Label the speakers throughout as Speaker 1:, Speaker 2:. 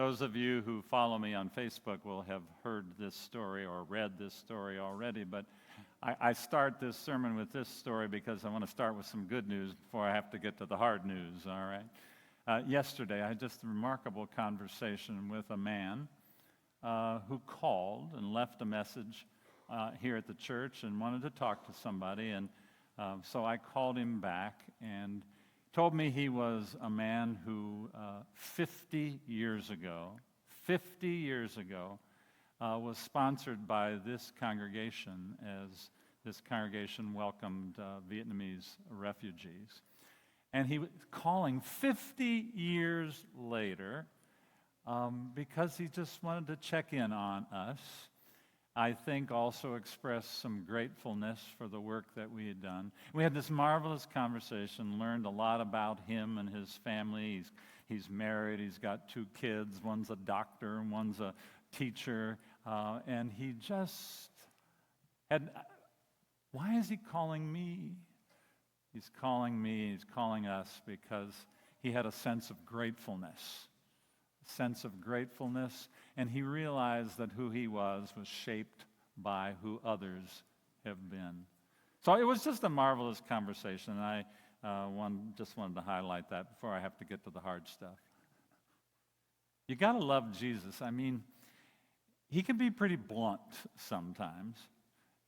Speaker 1: Those of you who follow me on Facebook will have heard this story or read this story already, but I start this sermon with this story because I want to start with some good news before I have to get to the hard news, all right? Yesterday, I had just a remarkable conversation with a man who called and left a message here at the church and wanted to talk to somebody, and so I called him back and told me he was a man who 50 years ago, was sponsored by this congregation as this congregation welcomed Vietnamese refugees. And he was calling 50 years later because he just wanted to check in on us. I think also expressed some gratefulness for the work that we had done. We had this marvelous conversation, learned a lot about him and his family. He's married, he's got 2 kids, one's a doctor and one's a teacher, and he just had, why is he calling me? He's calling me, he's calling us because he had a sense of gratefulness. And he realized that who he was shaped by who others have been. So it was just a marvelous conversation, and I just wanted to highlight that before I have to get to the hard stuff. You got to love Jesus. I mean, he can be pretty blunt sometimes,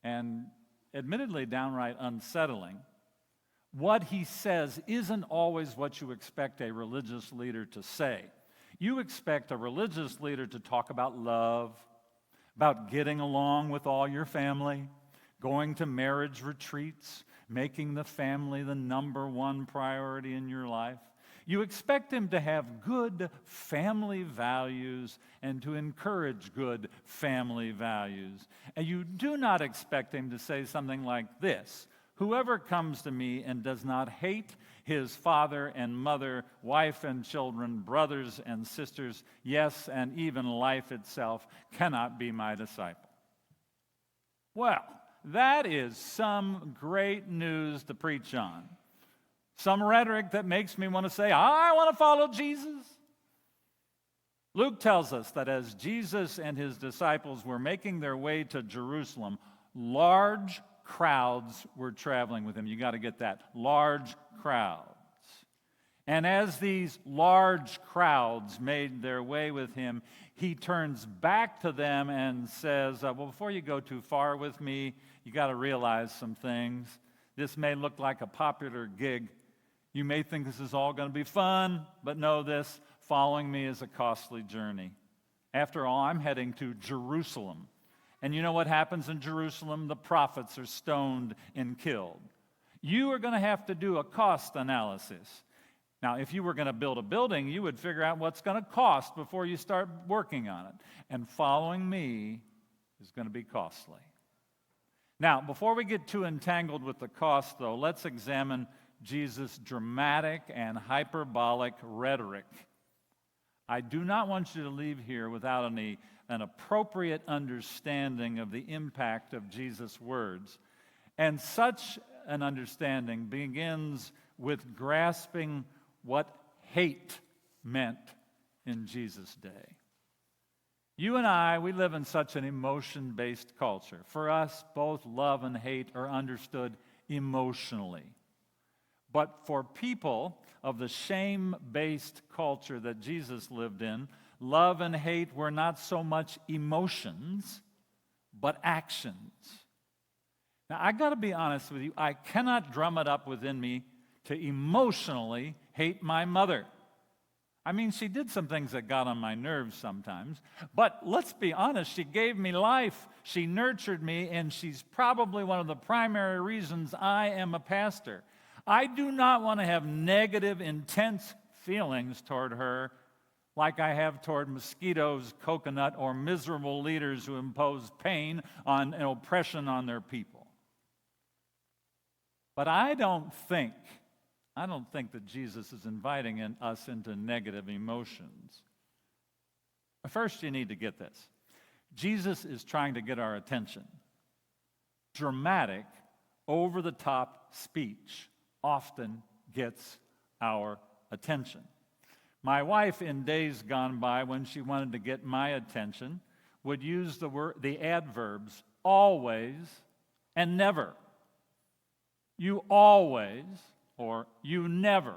Speaker 1: and admittedly downright unsettling. What he says isn't always what you expect a religious leader to say. You expect a religious leader to talk about love, about getting along with all your family, going to marriage retreats, making the family the number one priority in your life. You expect him to have good family values and to encourage good family values. And you do not expect him to say something like this: "Whoever comes to me and does not hate his father and mother, wife and children, brothers and sisters, yes, and even life itself, cannot be my disciple." Well, that is some great news to preach on. Some rhetoric that makes me want to say, I want to follow Jesus. Luke tells us that as Jesus and his disciples were making their way to Jerusalem, large crowds were traveling with him. You got to get that. Large crowds. And as these large crowds made their way with him, he turns back to them and says, well, before you go too far with me, you got to realize some things. This may look like a popular gig. You may think this is all going to be fun, but know this: following me is a costly journey. After all, I'm heading to Jerusalem. And you know what happens in Jerusalem? The prophets are stoned and killed. You are going to have to do a cost analysis. Now, if you were going to build a building, you would figure out what's going to cost before you start working on it. And following me is going to be costly. Now, before we get too entangled with the cost, though, let's examine Jesus' dramatic and hyperbolic rhetoric. I do not want you to leave here without an appropriate understanding of the impact of Jesus' words. And such an understanding begins with grasping what hate meant in Jesus' day. You and I, we live in such an emotion-based culture. For us, both love and hate are understood emotionally. But for people of the shame-based culture that Jesus lived in, love and hate were not so much emotions, but actions. Now, I got to be honest with you, I cannot drum it up within me to emotionally hate my mother. I mean, she did some things that got on my nerves sometimes, but let's be honest, she gave me life, she nurtured me, and she's probably one of the primary reasons I am a pastor. I do not want to have negative, intense feelings toward her like I have toward mosquitoes, coconut, or miserable leaders who impose pain and oppression on their people. But I don't think that Jesus is inviting us into negative emotions. First, you need to get this. Jesus is trying to get our attention. Dramatic, over-the-top speech often gets our attention. My wife, in days gone by, when she wanted to get my attention, would use the adverbs always and never. You always, or you never.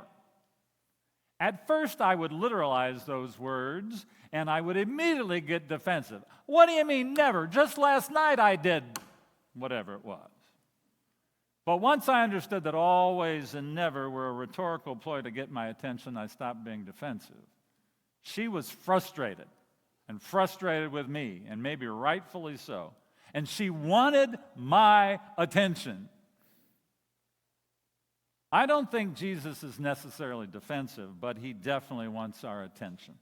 Speaker 1: At first, I would literalize those words, and I would immediately get defensive. What do you mean, never? Just last night I did whatever it was. But once I understood that always and never were a rhetorical ploy to get my attention, I stopped being defensive. She was frustrated with me, and maybe rightfully so. And she wanted my attention. I don't think Jesus is necessarily defensive, but he definitely wants our attention.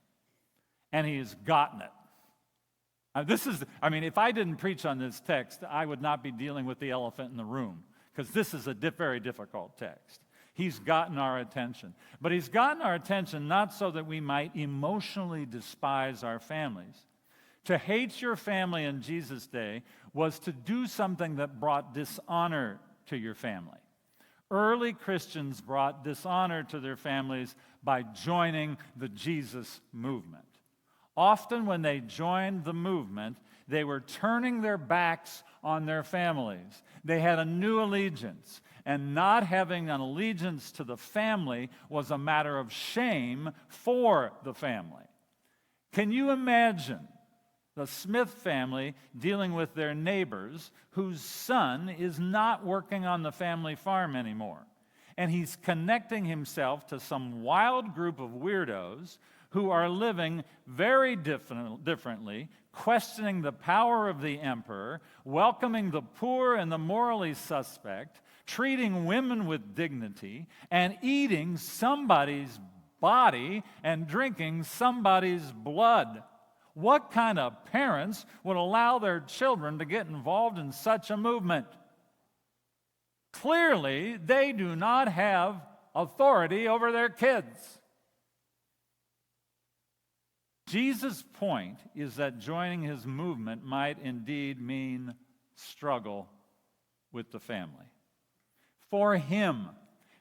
Speaker 1: And he has gotten it. If I didn't preach on this text, I would not be dealing with the elephant in the room, because this is a very difficult text. He's gotten our attention. But he's gotten our attention not so that we might emotionally despise our families. To hate your family in Jesus' day was to do something that brought dishonor to your family. Early Christians brought dishonor to their families by joining the Jesus movement. Often when they joined the movement, they were turning their backs on their families. They had a new allegiance, and not having an allegiance to the family was a matter of shame for the family. Can you imagine the Smith family dealing with their neighbors whose son is not working on the family farm anymore? And he's connecting himself to some wild group of weirdos who are living very differently, questioning the power of the emperor, welcoming the poor and the morally suspect, treating women with dignity, and eating somebody's body and drinking somebody's blood. What kind of parents would allow their children to get involved in such a movement? Clearly, they do not have authority over their kids. Jesus' point is that joining his movement might indeed mean struggle with the family. For him,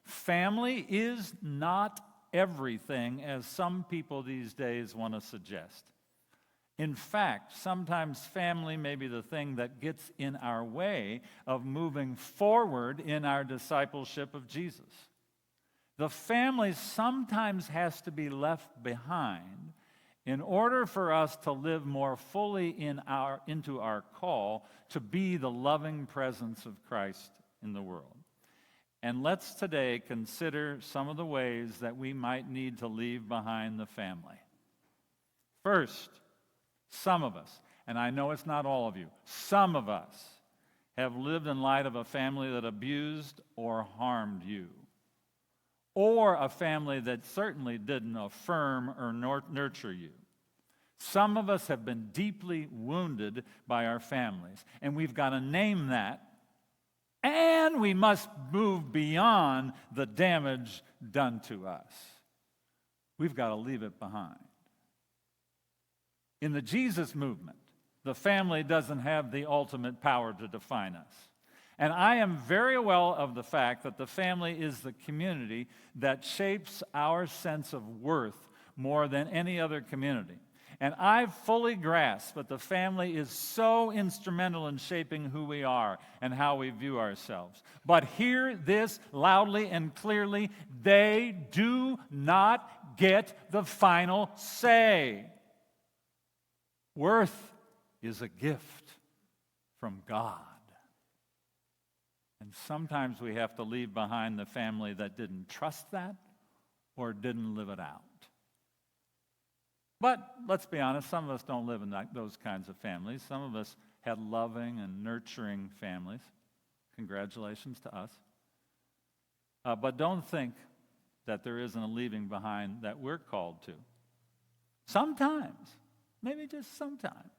Speaker 1: family is not everything, as some people these days want to suggest. In fact, sometimes family may be the thing that gets in our way of moving forward in our discipleship of Jesus. The family sometimes has to be left behind in order for us to live more fully into our call to be the loving presence of Christ in the world. And let's today consider some of the ways that we might need to leave behind the family. First, some of us, and I know it's not all of you, some of us have lived in light of a family that abused or harmed you, or a family that certainly didn't affirm or nurture you. Some of us have been deeply wounded by our families, and we've got to name that, and we must move beyond the damage done to us. We've got to leave it behind. In the Jesus movement, the family doesn't have the ultimate power to define us. And I am very well of the fact that the family is the community that shapes our sense of worth more than any other community. And I fully grasp that the family is so instrumental in shaping who we are and how we view ourselves. But hear this loudly and clearly: they do not get the final say. Worth is a gift from God. And sometimes we have to leave behind the family that didn't trust that or didn't live it out. But let's be honest, some of us don't live in those kinds of families. Some of us had loving and nurturing families. Congratulations to us. But don't think that there isn't a leaving behind that we're called to. Sometimes, maybe just sometimes,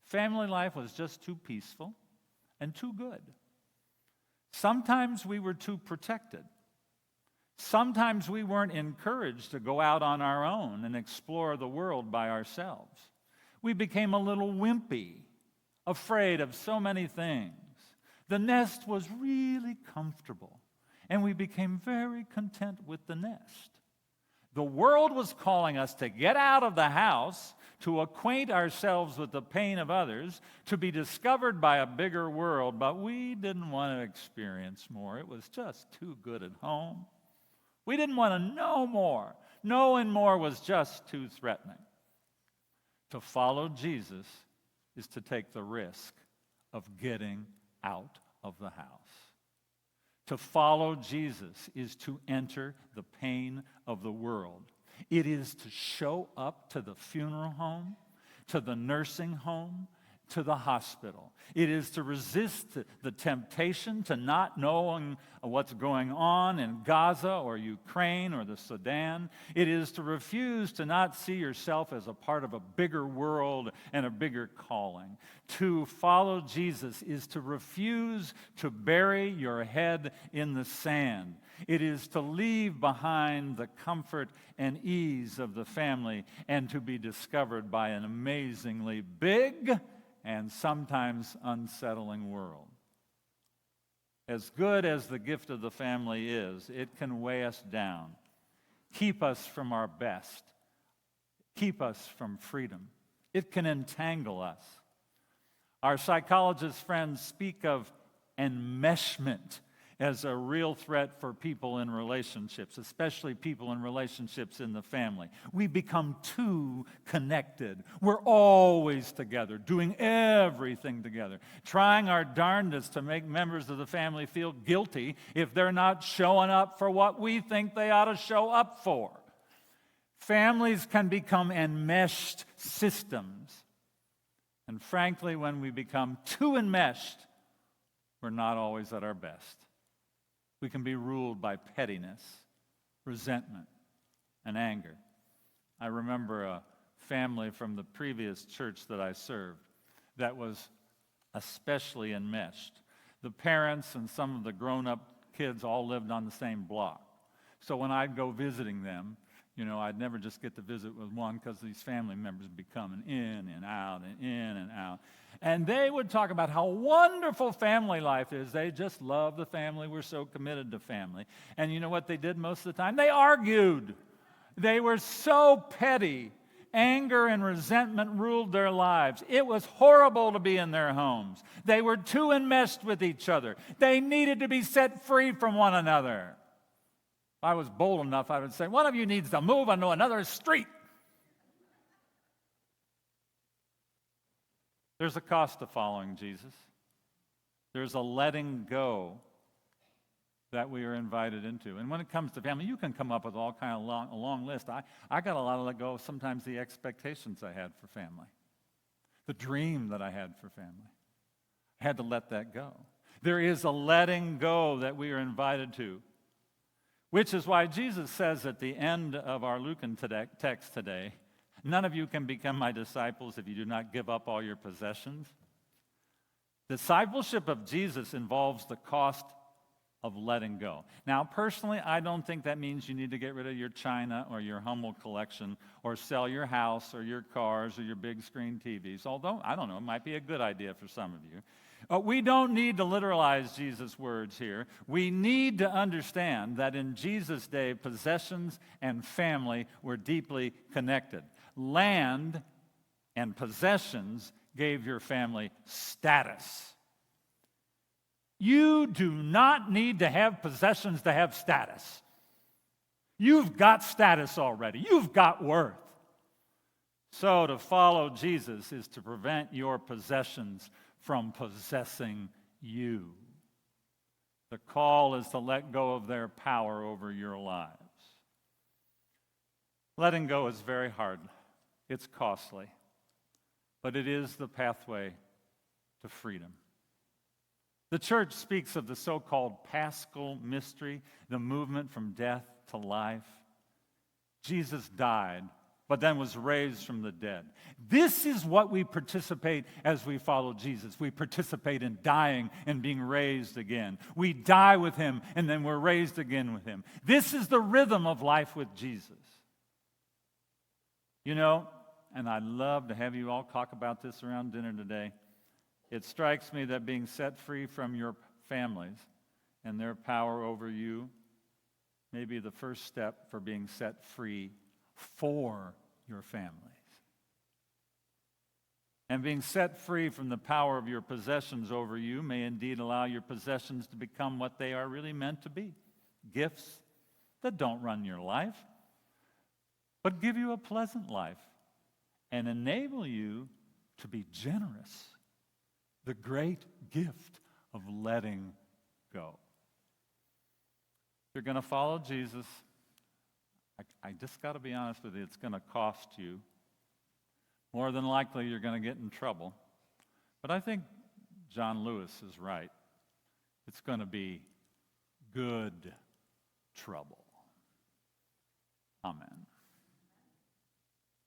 Speaker 1: family life was just too peaceful and too good. Sometimes we were too protected. Sometimes we weren't encouraged to go out on our own and explore the world by ourselves. We became a little wimpy, afraid of so many things. The nest was really comfortable, and we became very content with the nest. The world was calling us to get out of the house, to acquaint ourselves with the pain of others, to be discovered by a bigger world, but we didn't want to experience more. It was just too good at home. We didn't want to know more. Knowing more was just too threatening. To follow Jesus is to take the risk of getting out of the house. To follow Jesus is to enter the pain of the world. It is to show up to the funeral home, to the nursing home, to the hospital. It is to resist the temptation to not knowing what's going on in Gaza or Ukraine or the Sudan. It is to refuse to not see yourself as a part of a bigger world and a bigger calling. To follow Jesus is to refuse to bury your head in the sand. It is to leave behind the comfort and ease of the family and to be discovered by an amazingly big and sometimes unsettling world. As good as the gift of the family is, it can weigh us down, keep us from our best, keep us from freedom. It can entangle us. Our psychologist friends speak of enmeshment as a real threat for people in relationships, especially people in relationships in the family. We become too connected. We're always together, doing everything together, trying our darndest to make members of the family feel guilty if they're not showing up for what we think they ought to show up for. Families can become enmeshed systems. And frankly, when we become too enmeshed, we're not always at our best. We can be ruled by pettiness, resentment, and anger. I remember a family from the previous church that I served that was especially enmeshed. The parents and some of the grown-up kids all lived on the same block. So when I'd go visiting them, I'd never just get to visit with one because these family members would be coming in and out and in and out. And they would talk about how wonderful family life is. They just love the family. We're so committed to family. And you know what they did most of the time? They argued. They were so petty. Anger and resentment ruled their lives. It was horrible to be in their homes. They were too enmeshed with each other. They needed to be set free from one another. If I was bold enough, I would say, one of you needs to move onto another street. There's a cost to following Jesus. There's a letting go that we are invited into. And when it comes to family, you can come up with all kind of a long list. I got a lot to let go of sometimes the expectations I had for family, the dream that I had for family. I had to let that go. There is a letting go that we are invited to, which is why Jesus says at the end of our Lucan text today, none of you can become my disciples if you do not give up all your possessions. Discipleship of Jesus involves the cost of letting go. Now, personally, I don't think that means you need to get rid of your china or your Hummel collection or sell your house or your cars or your big screen TVs, although, I don't know, it might be a good idea for some of you. We don't need to literalize Jesus' words here. We need to understand that in Jesus' day, possessions and family were deeply connected. Land and possessions gave your family status. You do not need to have possessions to have status. You've got status already. You've got worth. So to follow Jesus is to prevent your possessions from possessing you. The call is to let go of their power over your lives. Letting go is very hard. It's costly. But it is the pathway to freedom. The church speaks of the so-called Paschal mystery, the movement from death to life. Jesus died, but then was raised from the dead. This is what we participate as we follow Jesus. We participate in dying and being raised again. We die with him, and then we're raised again with him. This is the rhythm of life with Jesus. And I'd love to have you all talk about this around dinner today. It strikes me that being set free from your families and their power over you may be the first step for being set free for your families. And being set free from the power of your possessions over you may indeed allow your possessions to become what they are really meant to be, gifts that don't run your life, but give you a pleasant life and enable you to be generous, the great gift of letting go. If you're going to follow Jesus, I just got to be honest with you, it's going to cost you. More than likely, you're going to get in trouble. But I think John Lewis is right. It's going to be good trouble. Amen.